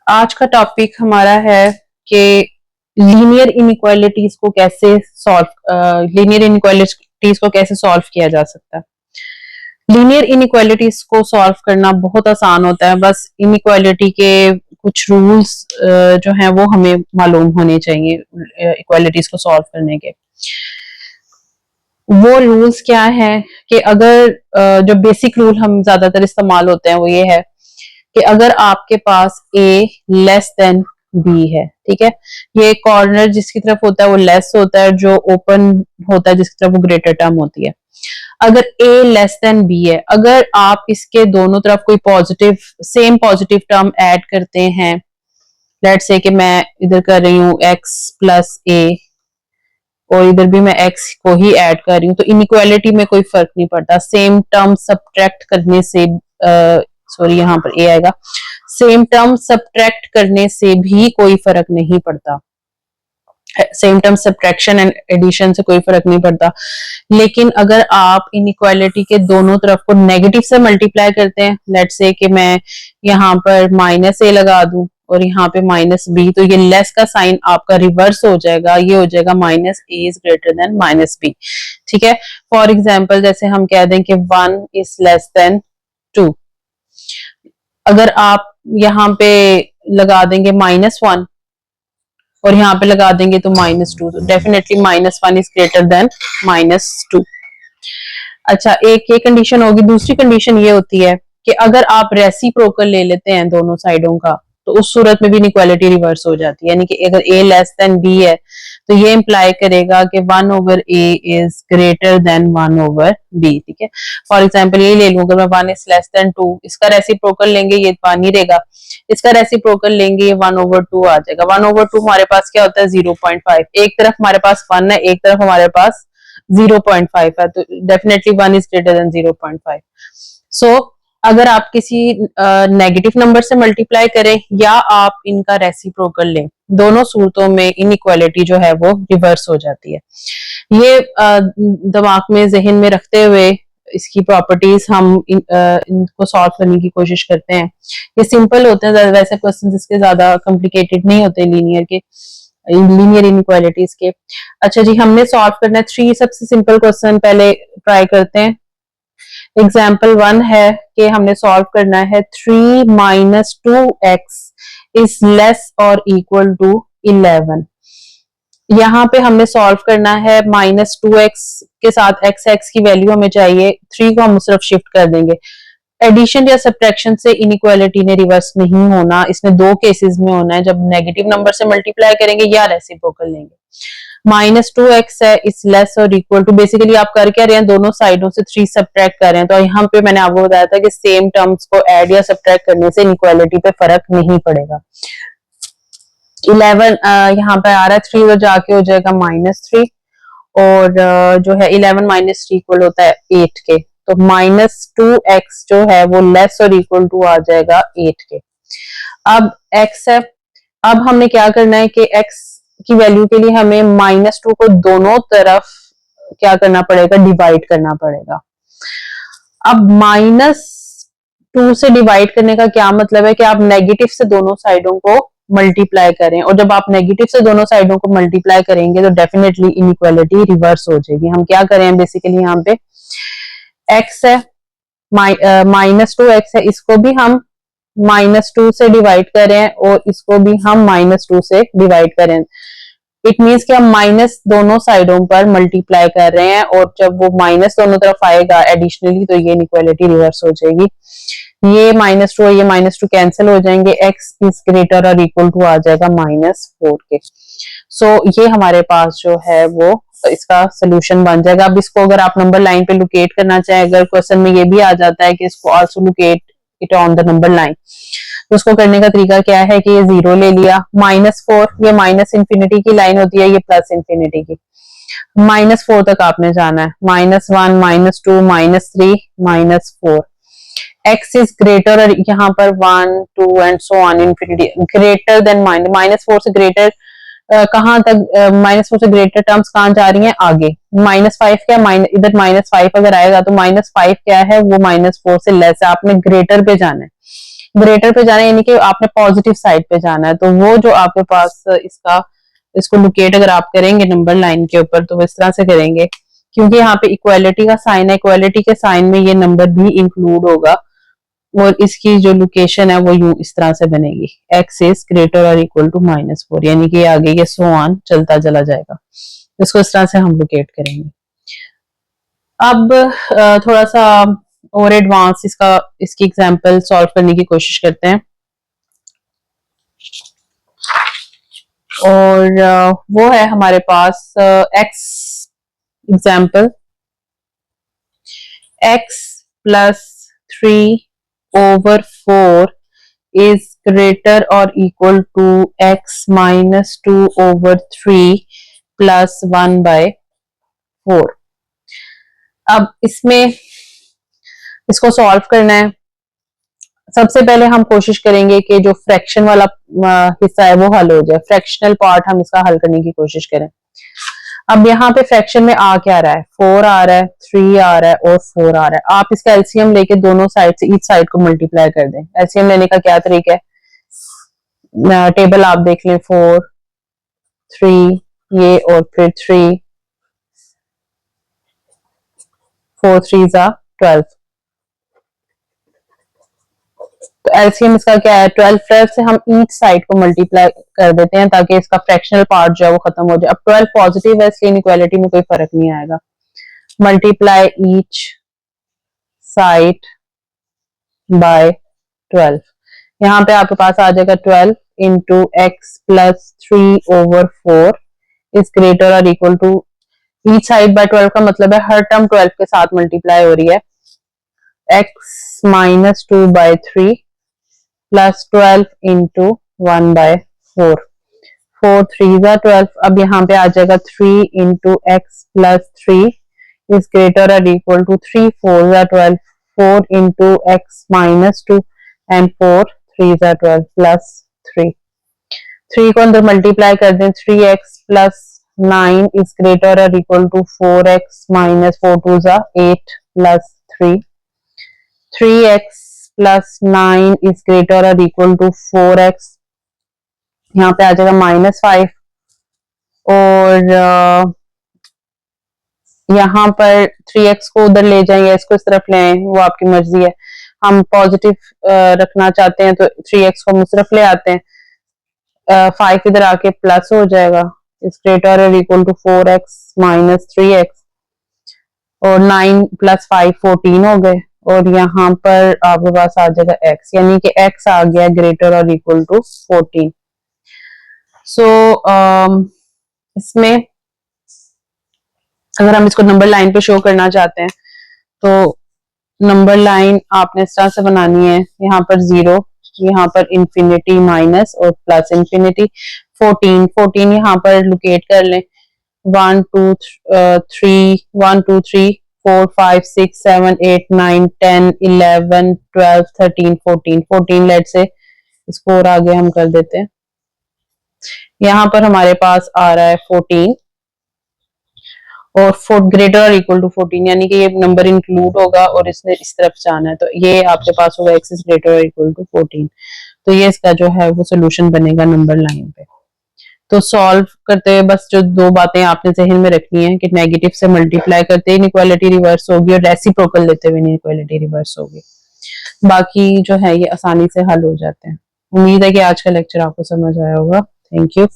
आज का टॉपिक हमारा है कि लीनियर इनइक्वालिटीज को कैसे सॉल्व किया जा सकता है। लीनियर इनइक्वालिटीज को सॉल्व करना बहुत आसान होता है, बस इनइक्वालिटी के कुछ रूल्स जो हैं वो हमें मालूम होने चाहिए इक्वालिटीज को सॉल्व करने के। वो रूल्स क्या है कि अगर जो बेसिक रूल हम ज्यादातर इस्तेमाल होते हैं वो ये है कि अगर आपके पास a लेस देन b है, ठीक है, ये कॉर्नर जिसकी तरफ होता है वो लेस होता है, जो ओपन होता है जिसकी तरफ वो ग्रेटर टर्म होती है। अगर a लेस देन b है, अगर आप इसके दोनों तरफ कोई सेम पॉजिटिव टर्म ऐड करते हैं, लेट्स से कि मैं इधर कर रही हूँ x प्लस a और इधर भी मैं x को ही ऐड कर रही हूँ, तो इनइक्वालिटी में कोई फर्क नहीं पड़ता। सेम टर्म सब्ट्रैक्ट करने से सॉरी यहाँ पर a आएगा, सेम टर्म सब्ट्रैक्ट करने से भी कोई फर्क नहीं पड़ता। Same term subtraction and addition से कोई फर्क नहीं पड़ता। लेकिन अगर आप इनइक्वालिटी के दोनों तरफ को नेगेटिव से मल्टीप्लाई करते हैं, लेट्स से कि मैं यहाँ पर माइनस a लगा दूं और यहाँ पे माइनस b, तो ये लेस का साइन आपका रिवर्स हो जाएगा, ये हो जाएगा minus a is greater than minus b। ठीक है, फॉर एग्जाम्पल जैसे हम कह दें कि 1 इज लेस देन 2, अगर आप यहाँ पे लगा देंगे -1 और यहाँ पे लगा देंगे तो -2, तो डेफिनेटली -1 इज ग्रेटर देन -2। अच्छा, एक ये कंडीशन होगी। दूसरी कंडीशन ये होती है कि अगर आप रेसिप्रोकल ले लेते हैं दोनों साइडों का, तो उस सूरत में भी इनइक्वालिटी रिवर्स हो जाती है। यानी कि अगर a लेस देन b है तो ये इंप्लाई करेगा कि 1/a is greater than 1/b। ठीक है, फॉर एग्जांपल ये ले लूं, अगर मैं 1 इज लेस देन 2, इसका रेसिप्रोकल लेंगे ये 1 ही रहेगा, इसका रेसिप्रोकल लेंगे ये 1/2 आ जाएगा। 1/2 हमारे पास क्या होता है 0.5, एक तरफ हमारे पास 1 है, एक तरफ हमारे पास 0.5 है, तो डेफिनेटली 1 इज ग्रेटर देन 0.5। सो अगर आप किसी नेगेटिव नंबर से मल्टीप्लाई करें या आप इनका रेसिप्रोकल लें, दोनों सूरतों में इनइक्वालिटी जो है वो रिवर्स हो जाती है। ये दिमाग में जहन में रखते हुए इसकी प्रॉपर्टीज हम इनको सॉल्व करने की कोशिश करते हैं। ये सिंपल होते हैं, वैसे क्वेश्चन इसके ज्यादा कॉम्प्लिकेटेड नहीं होते लीनियर इनइक्वालिटीज के। अच्छा जी, हमने सॉल्व करना है 3 सबसे सिंपल क्वेश्चन, पहले ट्राई करते हैं। एग्जाम्पल 1 है कि हमने सॉल्व करना है 3 - 2x इज लेस और इक्वल टू 11। यहाँ पे हमने सॉल्व करना है -2x के साथ x की वैल्यू हमें चाहिए, 3 को हम उस तरफ शिफ्ट कर देंगे। एडिशन या सब्ट्रैक्शन से इनइक्वालिटी ने रिवर्स नहीं होना, इसमें 2 केसेस में होना है, जब नेगेटिव नंबर से मल्टीप्लाई करेंगे या रेसिप्रोकल लेंगे। -2x है इज लेस और इक्वल टू, बेसिकली आप कर क्या रहे हैं, दोनों साइडों से 3 सब्ट्रैक्ट कर रहे हैं। तो यहाँ पे मैंने आपको बताया था कि सेम टर्म्स को ऐड या सब्ट्रैक्ट करने से इनइक्वालिटी पे फर्क नहीं पड़ेगा। 11 यहाँ पे आ रहा है 3 और जाके हो जाएगा -3, और जो है 11 - 3 इक्वल होता है 8 के, तो -2x जो है वो लेस और इक्वल टू आ जाएगा 8 के। अब x है, अब हमने क्या करना है कि x की वैल्यू के लिए हमें -2 को दोनों तरफ क्या करना पड़ेगा, डिवाइड करना पड़ेगा। अब -2 से डिवाइड करने का क्या मतलब है कि आप नेगेटिव से दोनों साइडों को मल्टीप्लाई करें, और जब आप नेगेटिव से दोनों साइडों को मल्टीप्लाई करेंगे तो डेफिनेटली इनइक्वालिटी रिवर्स हो जाएगी। हम क्या करें बेसिकली, यहाँ पे x है, -2x है, इसको भी हम -2 से डिवाइड करें और इसको भी हम -2 से डिवाइड करें। इट मीन्स कि हम माइनस दोनों साइडों पर मल्टीप्लाई कर रहे हैं, और जब वो माइनस दोनों तरफ आएगा एडिशनली तो ये इनइक्वालिटी रिवर्स हो जाएगी। ये -2 और ये -2 कैंसिल हो जाएंगे, x इज ग्रेटर और इक्वल टू आ जाएगा -4 के। सो ये हमारे पास जो है वो इसका सोल्यूशन बन जाएगा। अब इसको अगर आप नंबर लाइन पे लोकेट करना चाहें, अगर क्वेश्चन में ये भी आ जाता है कि इसको also locate it on the number line, तो उसको करने का तरीका क्या है कि ये 0 ले लिया, -4 ये माइनस इंफिनिटी की लाइन होती है, ये प्लस इंफिनिटी की, -4 तक आपने जाना है, -1 -2 -3 -4। x इज ग्रेटर, और यहाँ पर 1 2 and so on infinity, greater than -4 से ग्रेटर कहां तक, -4 से ग्रेटर टर्म्स कहां जा रही हैं, आगे। -5 क्या, इधर -5 अगर आएगा तो -5 क्या है, वो -4 से लेस है, आपने ग्रेटर पे जाना है। ग्रेटर पे जाना है यानी कि आपने पॉजिटिव साइड पे जाना है, तो वो जो आपके पास इसको लोकेट अगर आप करेंगे नंबर लाइन के ऊपर तो इस तरह से करेंगे, क्योंकि यहाँ पे इक्वालिटी का साइन है, इक्वालिटी के साइन में ये नंबर भी इंक्लूड होगा और इसकी जो लोकेशन है वो यूं इस तरह से बनेगी, x इज ग्रेटर और इक्वल टू -4, यानी कि आगे ये सो ऑन चलता चला जाएगा। इसको इस तरह से हम लोकेट करेंगे। अब थोड़ा सा और एडवांस इसकी एग्जांपल सॉल्व करने की कोशिश करते हैं, और वो है हमारे पास x example x plus 3/4 is greater or equal to x minus 2/3 plus 1/4। अब इसमें इसको सॉल्व करना है। सबसे पहले हम कोशिश करेंगे कि जो फ्रैक्शन वाला हिस्सा है वो हल हो जाए, फ्रैक्शनल पार्ट हम इसका हल करने की कोशिश करें। अब यहाँ पे फ्रैक्शन में आ क्या रहा है, 4 आ रहा है, 3 आ रहा है और 4 आ रहा है। आप इसका एलसीएम लेके दोनों साइड से ईच साइड को मल्टीप्लाई कर दें। एलसीएम लेने का क्या तरीका है, टेबल आप देख लें, 4 3 ये और फिर 3, 4 3 12। तो एलसीएम इसका क्या है, 12 से हम ईच साइड को मल्टीप्लाई कर देते हैं ताकि इसका फ्रैक्शनल पार्ट जो है वो खत्म हो जाए। अब 12 पॉजिटिव है इसलिए इनइक्वालिटी में कोई फर्क नहीं आएगा। मल्टीप्लाई ईच साइड बाय 12, यहाँ पे आपके पास आ जाएगा 12 into x plus 3/4 is greater और equal to, each side by 12 का मतलब है हर टर्म 12 के साथ मल्टीप्लाई हो रही है, x minus 2/3 प्लस 12 इंटू 1/4, 4 3 12। अब यहाँ पे आ जाएगा 3 into x plus 3 is greater और equal to 3 4 12, 4 into x minus 2 and 4 3 12 प्लस 3। 3 को अंदर मल्टीप्लाई कर दें, 3x प्लस 9 इज ग्रेटर और equal to 4x minus 4 2 8 plus 3। 3x plus 9 is greater और इक्वल टू 4x, यहाँ पे आ जाएगा -5, और यहाँ पर 3x को उधर ले जाएंगे, इसको इस तरफ ले आए, वो आपकी मर्जी है। हम पॉजिटिव रखना चाहते हैं तो 3x को हम इस तरफ ले आते हैं, 5 इधर आके प्लस हो जाएगा, इज ग्रेटर और equal to 4x minus 3x, और 9 प्लस 5 14 हो गए, और यहाँ पर आपके पास आ जाएगा x, यानी कि x आ गया ग्रेटर और इक्वल टू 14। सो इसमें अगर हम इसको नंबर लाइन पे शो करना चाहते हैं तो नंबर लाइन आपने इस तरह से बनानी है, यहाँ पर 0, यहाँ पर इंफिनिटी माइनस और प्लस इंफिनिटी, 14 14 यहाँ पर लोकेट कर लें, 1 2 3 1 2 3 4 5 6 7 8 9 10 11 12 13 14 14 लेट से इसको और आगे हम कर देते हैं। यहाँ पर हमारे पास आ रहा है 14 और 4 ग्रेटर और इक्वल टू 14, यानी कि ये नंबर इंक्लूड होगा और इसने इस तरफ जाना है, तो ये आपके पास होगा x इज ग्रेटर और इक्वल टू 14। तो ये इसका जो है वो सोल्यूशन बनेगा नंबर लाइन पे। तो सॉल्व करते हुए बस जो दो बातें आपने जहन में रखनी है कि नेगेटिव से मल्टीप्लाई करते ही इनइक्वालिटी रिवर्स होगी और रेसिप्रोकल लेते हुए इनइक्वालिटी रिवर्स होगी। बाकी जो है ये आसानी से हल हो जाते हैं। उम्मीद है कि आज का लेक्चर आपको समझ आया होगा। Thank you.